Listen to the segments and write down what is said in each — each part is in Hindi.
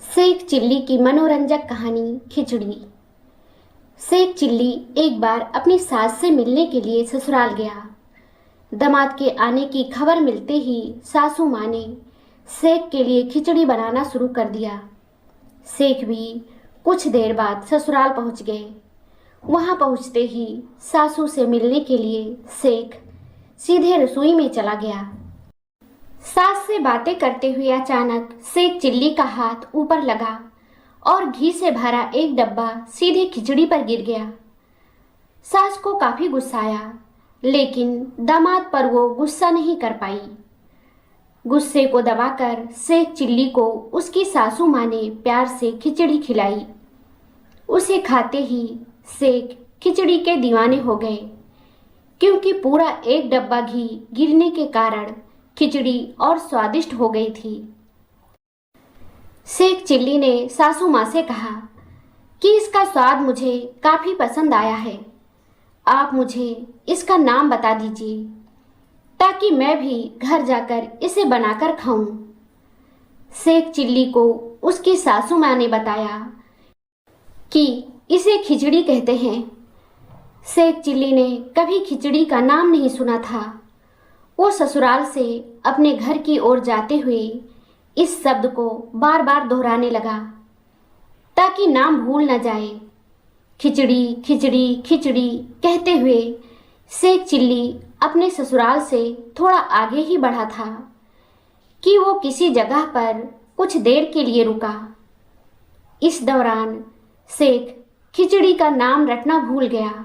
शेख चिल्ली की मनोरंजक कहानी खिचड़ी। शेख चिल्ली एक बार अपनी सास से मिलने के लिए ससुराल गया। दामाद के आने की खबर मिलते ही सासू माँ ने शेख के लिए खिचड़ी बनाना शुरू कर दिया। शेख भी कुछ देर बाद ससुराल पहुंच गए। वहां पहुंचते ही सासू से मिलने के लिए शेख सीधे रसोई में चला गया। सास से बातें करते हुए अचानक शेख चिल्ली का हाथ ऊपर लगा और घी से भरा एक डब्बा सीधे खिचड़ी पर गिर गया। सास को काफी गुस्सा आया, लेकिन दामाद पर वो गुस्सा नहीं कर पाई। गुस्से को दबाकर शेख चिल्ली को उसकी सासू माँ ने प्यार से खिचड़ी खिलाई। उसे खाते ही शेख खिचड़ी के दीवाने हो गए, क्योंकि पूरा एक डब्बा घी गिरने के कारण खिचड़ी और स्वादिष्ट हो गई थी। शेख चिल्ली ने सासू माँ से कहा कि इसका स्वाद मुझे काफी पसंद आया है। आप मुझे इसका नाम बता दीजिए ताकि मैं भी घर जाकर इसे बनाकर खाऊं। शेख चिल्ली को उसकी सासू माँ ने बताया कि इसे खिचड़ी कहते हैं। शेख चिल्ली ने कभी खिचड़ी का नाम नहीं सुना था। वो ससुराल से अपने घर की ओर जाते हुए इस शब्द को बार बार दोहराने लगा ताकि नाम भूल न जाए। खिचड़ी खिचड़ी खिचड़ी कहते हुए शेख चिल्ली अपने ससुराल से थोड़ा आगे ही बढ़ा था कि वो किसी जगह पर कुछ देर के लिए रुका। इस दौरान शेख खिचड़ी का नाम रटना भूल गया।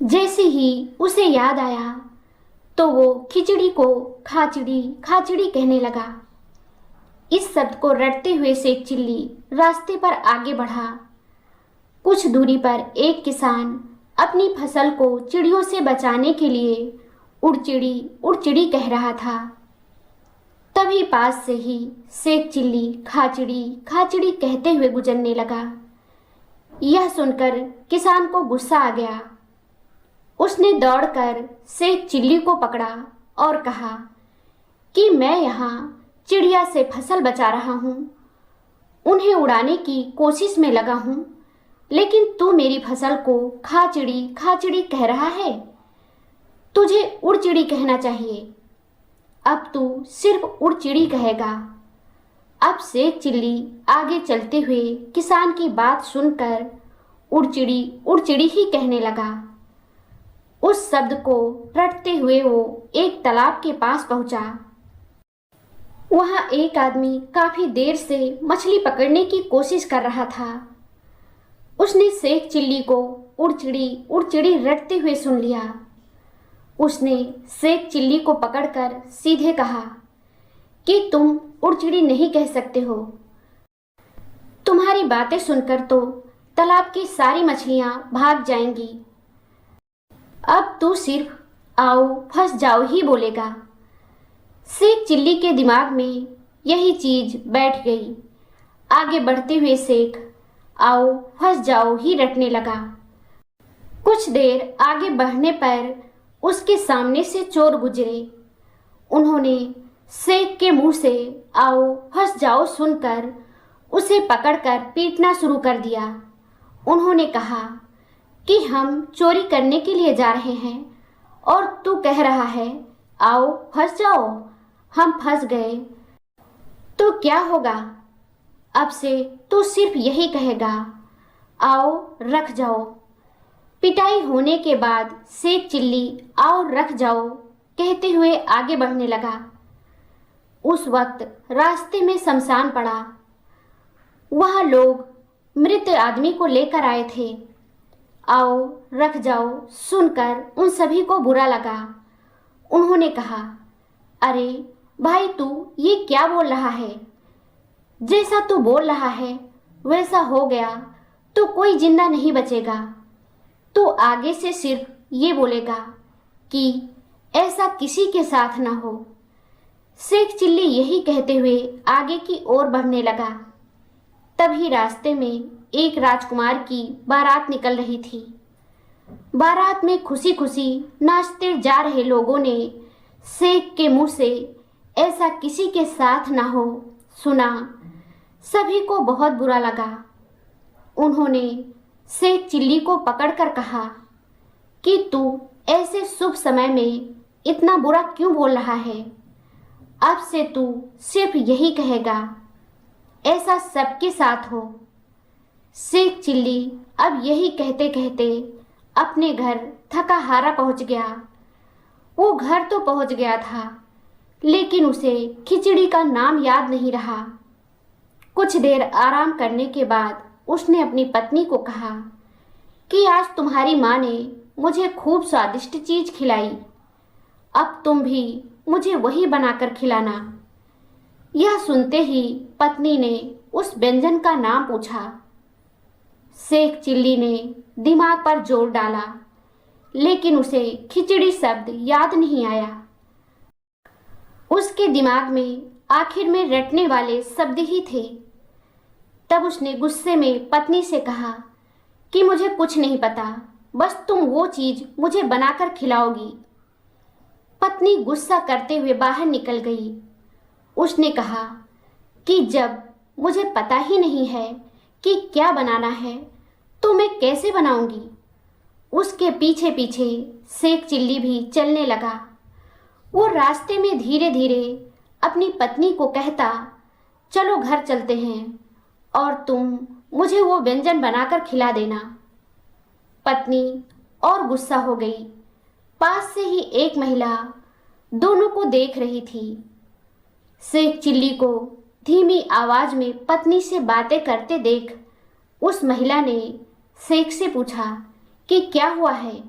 जैसे ही उसे याद आया तो वो खिचड़ी को खाचड़ी खाचड़ी कहने लगा। इस शब्द को रटते हुए शेख चिल्ली रास्ते पर आगे बढ़ा। कुछ दूरी पर एक किसान अपनी फसल को चिड़ियों से बचाने के लिए उड़चिड़ी कह रहा था। तभी पास से ही शेख चिल्ली खाचड़ी खाचड़ी कहते हुए गुजरने लगा। यह सुनकर किसान को गुस्सा आ गया। उसने दौड़कर शेख चिल्ली को पकड़ा और कहा कि मैं यहाँ चिड़िया से फसल बचा रहा हूँ, उन्हें उड़ाने की कोशिश में लगा हूँ, लेकिन तू मेरी फसल को खाचड़ी खाचड़ी कह रहा है। तुझे उड़चिड़ी कहना चाहिए। अब तू सिर्फ उड़चिड़ी कहेगा। अब शेख चिल्ली आगे चलते हुए किसान की बात सुनकर उड़चिड़ी ही कहने लगा। उस शब्द को रटते हुए वो एक तालाब के पास पहुंचा। वहां एक आदमी काफी देर से मछली पकड़ने की कोशिश कर रहा था। उसने शेख चिल्ली को उड़चिड़ी रटते हुए सुन लिया। उसने शेख चिल्ली को पकड़कर सीधे कहा कि तुम उड़चिड़ी नहीं कह सकते हो। तुम्हारी बातें सुनकर तो तालाब की सारी मछलियां भाग जाएंगी। अब तू सिर्फ आओ फंस जाओ ही बोलेगा। शेख चिल्ली के दिमाग में यही चीज बैठ गई। आगे बढ़ते हुए शेख आओ फंस जाओ ही रटने लगा। कुछ देर आगे बढ़ने पर उसके सामने से चोर गुजरे। उन्होंने शेख के मुंह से आओ फंस जाओ सुनकर उसे पकड़कर पीटना शुरू कर दिया। उन्होंने कहा कि हम चोरी करने के लिए जा रहे हैं और तू कह रहा है आओ फंस जाओ। हम फंस गए तो क्या होगा? अब से तू सिर्फ यही कहेगा आओ रख जाओ। पिटाई होने के बाद शेख चिल्ली आओ रख जाओ कहते हुए आगे बढ़ने लगा। उस वक्त रास्ते में शमशान पड़ा। वह लोग मृत आदमी को लेकर आए थे। आओ रख जाओ सुनकर उन सभी को बुरा लगा। उन्होंने कहा, अरे भाई तू ये क्या बोल रहा है? जैसा तू बोल रहा है वैसा हो गया तो कोई जिंदा नहीं बचेगा। तू आगे से सिर्फ ये बोलेगा कि ऐसा किसी के साथ ना हो। शेख चिल्ली यही कहते हुए आगे की ओर बढ़ने लगा। तभी रास्ते में एक राजकुमार की बारात निकल रही थी। बारात में खुशी खुशी नाचते जा रहे लोगों ने शेख के मुंह से ऐसा किसी के साथ ना हो सुना। सभी को बहुत बुरा लगा। उन्होंने शेख चिल्ली को पकड़कर कहा कि तू ऐसे शुभ समय में इतना बुरा क्यों बोल रहा है? अब से तू सिर्फ यही कहेगा, ऐसा सबके साथ हो। शेख चिल्ली अब यही कहते कहते अपने घर थका हारा पहुंच गया। वो घर तो पहुंच गया था, लेकिन उसे खिचड़ी का नाम याद नहीं रहा। कुछ देर आराम करने के बाद उसने अपनी पत्नी को कहा कि आज तुम्हारी माँ ने मुझे खूब स्वादिष्ट चीज खिलाई, अब तुम भी मुझे वही बनाकर खिलाना। यह सुनते ही पत्नी ने उस व्यंजन का नाम पूछा। शेख चिल्ली ने दिमाग पर जोर डाला, लेकिन उसे खिचड़ी शब्द याद नहीं आया। उसके दिमाग में आखिर में रटने वाले शब्द ही थे। तब उसने गुस्से में पत्नी से कहा कि मुझे कुछ नहीं पता, बस तुम वो चीज मुझे बनाकर खिलाओगी। पत्नी गुस्सा करते हुए बाहर निकल गई। उसने कहा कि जब मुझे पता ही नहीं है कि क्या बनाना है तो मैं कैसे बनाऊंगी। उसके पीछे पीछे शेख चिल्ली भी चलने लगा। वो रास्ते में धीरे धीरे अपनी पत्नी को कहता, चलो घर चलते हैं और तुम मुझे वो व्यंजन बनाकर खिला देना। पत्नी और गुस्सा हो गई। पास से ही एक महिला दोनों को देख रही थी। शेख चिल्ली को धीमी आवाज में पत्नी से बातें करते देख उस महिला ने शेख से पूछा कि क्या हुआ है,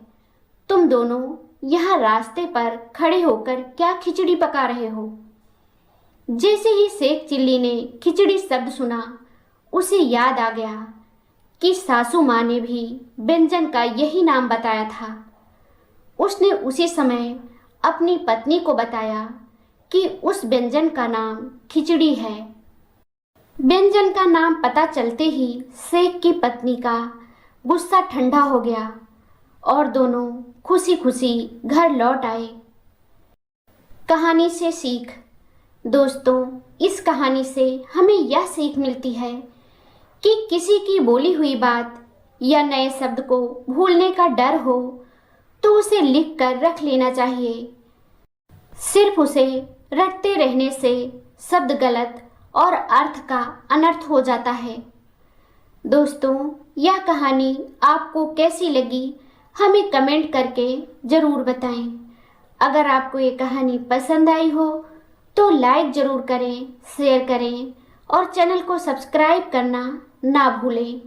तुम दोनों यहाँ रास्ते पर खड़े होकर क्या खिचड़ी पका रहे हो? जैसे ही शेख चिल्ली ने खिचड़ी शब्द सुना, उसे याद आ गया कि सासू माँ ने भी व्यंजन का यही नाम बताया था। उसने उसी समय अपनी पत्नी को बताया कि उस व्यंजन का नाम खिचड़ी है। व्यंजन का नाम पता चलते ही शेख की पत्नी का गुस्सा ठंडा हो गया और दोनों खुशी खुशी घर लौट आए। कहानी से सीख। दोस्तों, इस कहानी से हमें यह सीख मिलती है कि किसी की बोली हुई बात या नए शब्द को भूलने का डर हो तो उसे लिख कर रख लेना चाहिए। सिर्फ उसे रटते रहने से शब्द गलत और अर्थ का अनर्थ हो जाता है। दोस्तों, यह कहानी आपको कैसी लगी हमें कमेंट करके ज़रूर बताएं। अगर आपको ये कहानी पसंद आई हो तो लाइक ज़रूर करें, शेयर करें और चैनल को सब्सक्राइब करना ना भूलें।